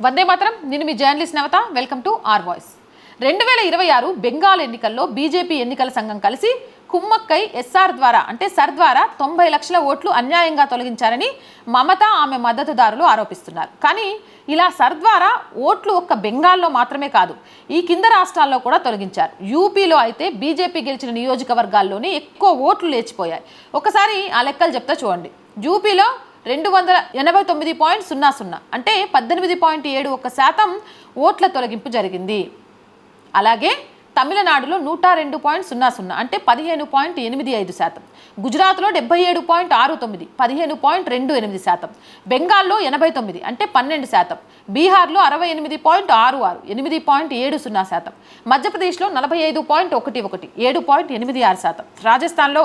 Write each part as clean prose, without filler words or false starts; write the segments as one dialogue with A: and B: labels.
A: వందే మాతరం. నేను మీ journalist Navata. Welcome to R voice. 2026 Bengal ఎన్నికల్లో బీజేపీ ఎన్నికల సంఘం కలిసి కుమ్మక్కై ఎస్ఆర్ ద్వారా అంటే సర్ ద్వారా 90 లక్షల ఓట్లు అన్యాయంగా తొలగించారని మమత ఆమె మద్దతుదారులు ఆరోపిస్తున్నారు. కానీ ఇలా సర్ ద్వారా ఓట్లు ఒక్క బెంగాల్లో మాత్రమే కాదు, ఈ కింద రాష్ట్రాల్లో కూడా తొలగించారు. యూపీలో అయితే బీజేపీ గెలిచిన నియోజకవర్గాల్లోనే ఎక్కువ ఓట్లు లేచిపోయాయి. ఒకసారి ఆ లెక్కలు చెప్తా చూడండి. యూపీలో 289.00 అంటే 18.71% ఓట్ల తొలగింపు జరిగింది. అలాగే తమిళనాడులో 102.00 అంటే 15.85%, గుజరాత్లో 77.69 15.28%, బెంగాల్లో 89 అంటే 12%, బీహార్లో 68.66 8.70%, మధ్యప్రదేశ్లో 45.11 7.86%, రాజస్థాన్లో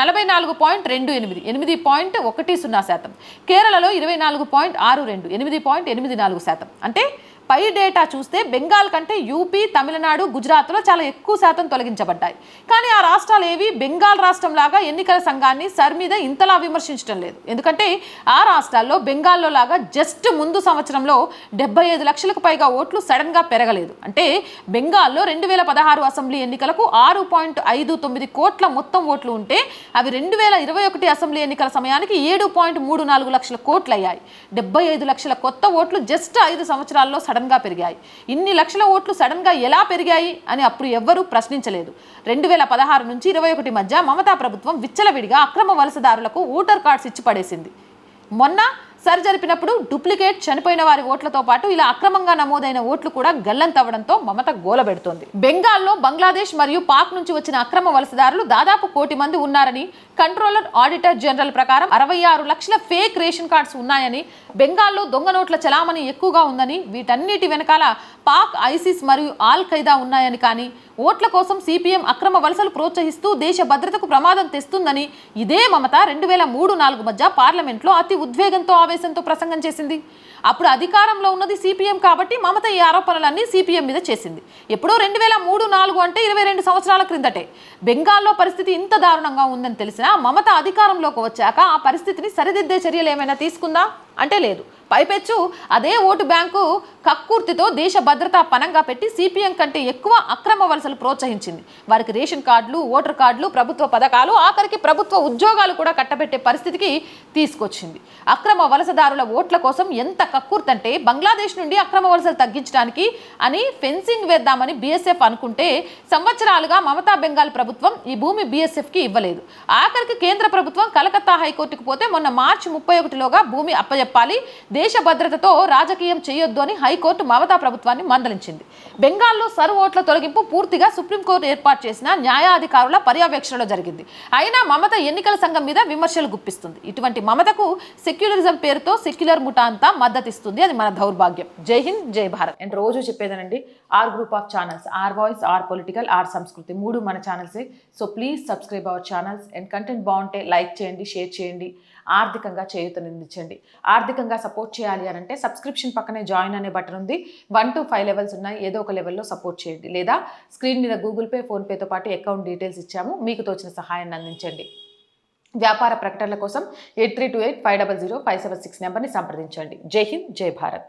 A: 44.28 8.10%, కేరళలో 24.62 8.84%. అంటే పై డేటా చూస్తే బెంగాల్ కంటే యూపీ, తమిళనాడు, గుజరాత్లో చాలా ఎక్కువ శాతం తొలగించబడ్డాయి. కానీ ఆ రాష్ట్రాలు ఏవి బెంగాల్ రాష్ట్రం లాగా ఎన్నికల సంఘాన్ని సర్ మీద ఇంతలా విమర్శించడం లేదు. ఎందుకంటే ఆ రాష్ట్రాల్లో బెంగాల్లో లాగా జస్ట్ ముందు సంవత్సరంలో 75 లక్షలకు పైగా ఓట్లు సడన్గా పెరగలేదు. అంటే బెంగాల్లో 2016 అసెంబ్లీ ఎన్నికలకు 6.59 కోట్ల మొత్తం ఓట్లు ఉంటే అవి 2021 అసెంబ్లీ ఎన్నికల సమయానికి 7.34 లక్షల కోట్లు అయ్యాయి. 75 లక్షల కొత్త ఓట్లు జస్ట్ 5 సంవత్సరాల్లో గా పెరిగాయి. ఇన్ని లక్షల ఓట్లు సడన్ గా ఎలా పెరిగాయి అని అప్పుడు ఎవ్వరూ ప్రశ్నించలేదు. 2016 నుంచి 21 మధ్య మమతా ప్రభుత్వం విచ్చలవిడిగా అక్రమ వలసదారులకు ఓటర్ కార్డ్స్ ఇచ్చి పడేసింది. మొన్న సర్ జరిపినప్పుడు డూప్లికేట్ చనిపోయిన వారి ఓట్లతో పాటు ఇలా అక్రమంగా నమోదైన ఓట్లు కూడా గల్లంతవ్వడంతో మమత గోలబెడుతోంది. బెంగాల్లో బంగ్లాదేశ్ మరియు పాక్ నుంచి వచ్చిన అక్రమ వలసదారులు దాదాపు 1 కోటి మంది ఉన్నారని, కంట్రోలర్ ఆడిటర్ జనరల్ ప్రకారం 66 లక్షల ఫేక్ రేషన్ కార్డ్స్ ఉన్నాయని, బెంగాల్లో దొంగ నోట్ల చలామణి ఎక్కువగా ఉందని, వీటన్నిటి వెనకాల పాక్, ఐసిస్ మరియు ఆల్ ఖైదా ఉన్నాయని, కానీ ఓట్ల కోసం సిపిఎం అక్రమ వలసలు ప్రోత్సహిస్తూ దేశ భద్రతకు ప్రమాదం తెస్తుందని ఇదే మమత 2003-04 మధ్య పార్లమెంట్లో అతి ఉద్వేగంతో ఆవేశంతో ప్రసంగం చేసింది. అప్పుడు అధికారంలో ఉన్నది సిపిఎం కాబట్టి మమత ఈ ఆరోపణలన్నీ సిపిఎం మీద చేసింది. ఎప్పుడో 2003-04 అంటే 22 సంవత్సరాల క్రిందటే. బెంగాల్లో పరిస్థితి ఇంత దారుణంగా ఉందని తెలిసినా మమత అధికారంలోకి వచ్చాక ఆ పరిస్థితిని సరిదిద్దే చర్యలు ఏమైనా తీసుకుందా అంటే లేదు. పైపెచ్చు అదే ఓటు బ్యాంకు కక్కుర్తితో దేశ భద్రత పనంగా పెట్టి సిపిఎం కంటే ఎక్కువ అక్రమ వలసలు ప్రోత్సహించింది. వారికి రేషన్ కార్డులు, ఓటర్ కార్డులు, ప్రభుత్వ పథకాలు, ఆఖరికి ప్రభుత్వ ఉద్యోగాలు కూడా కట్టబెట్టే పరిస్థితికి తీసుకొచ్చింది. అక్రమ వలసదారుల ఓట్ల కోసం ఎంత కక్కుర్తి అంటే బంగ్లాదేశ్ నుండి అక్రమ వలసలు తగ్గించడానికి అని ఫెన్సింగ్ వేద్దామని బీఎస్ఎఫ్ అనుకుంటే సంవత్సరాలుగా మమతా బెంగాల్ ప్రభుత్వం ఈ భూమి బీఎస్ఎఫ్కి ఇవ్వలేదు. ఆఖరికి కేంద్ర ప్రభుత్వం కలకత్తా హైకోర్టుకు పోతే మొన్న మార్చి 31లోగా భూమి అప్పజెప్పాలి, దేశ భద్రతతో రాజకీయం చేయొద్దు అని హైకోర్టు మమతా ప్రభుత్వాన్ని మందలించింది. బెంగాల్లో సర్ ఓట్ల తొలగింపు పూర్తిగా సుప్రీంకోర్టు ఏర్పాటు చేసిన న్యాయాధికారుల పర్యవేక్షణలో జరిగింది. అయినా మమత ఎన్నికల సంఘం మీద విమర్శలు గుప్పిస్తుంది. ఇటువంటి మమతకు సెక్యులరిజం పేరుతో సెక్యులర్ ముఠా అంతా మద్దతిస్తుంది. అది మన దౌర్భాగ్యం. జై హింద్, జై భారత్. అండ్ రోజు చెప్పేదనండి, R group of channels, R voice, R political, R Sanskriti, 3 మన ఛానల్సే. So please subscribe our channels. And content బాగుంటే లైక్ చేయండి, షేర్ చేయండి, ఆర్థికంగా చేయూతనిందించండి. ఆర్థికంగా సపోర్ట్ చేయాలి అని అంటే సబ్స్క్రిప్షన్ పక్కనే జాయిన్ అనే బటన్ ఉంది. 1 to 5 లెవెల్స్ ఉన్నాయి. ఏదో ఒక లెవెల్లో సపోర్ట్ చేయండి. లేదా స్క్రీన్ మీద గూగుల్ పే, ఫోన్పేతో పాటు అకౌంట్ డీటెయిల్స్ ఇచ్చాము, మీకు తోచిన సహాయాన్ని అందించండి. వ్యాపార ప్రకటనల కోసం 8328500576 నెంబర్ని సంప్రదించండి. జై హింద్, జై భారత్.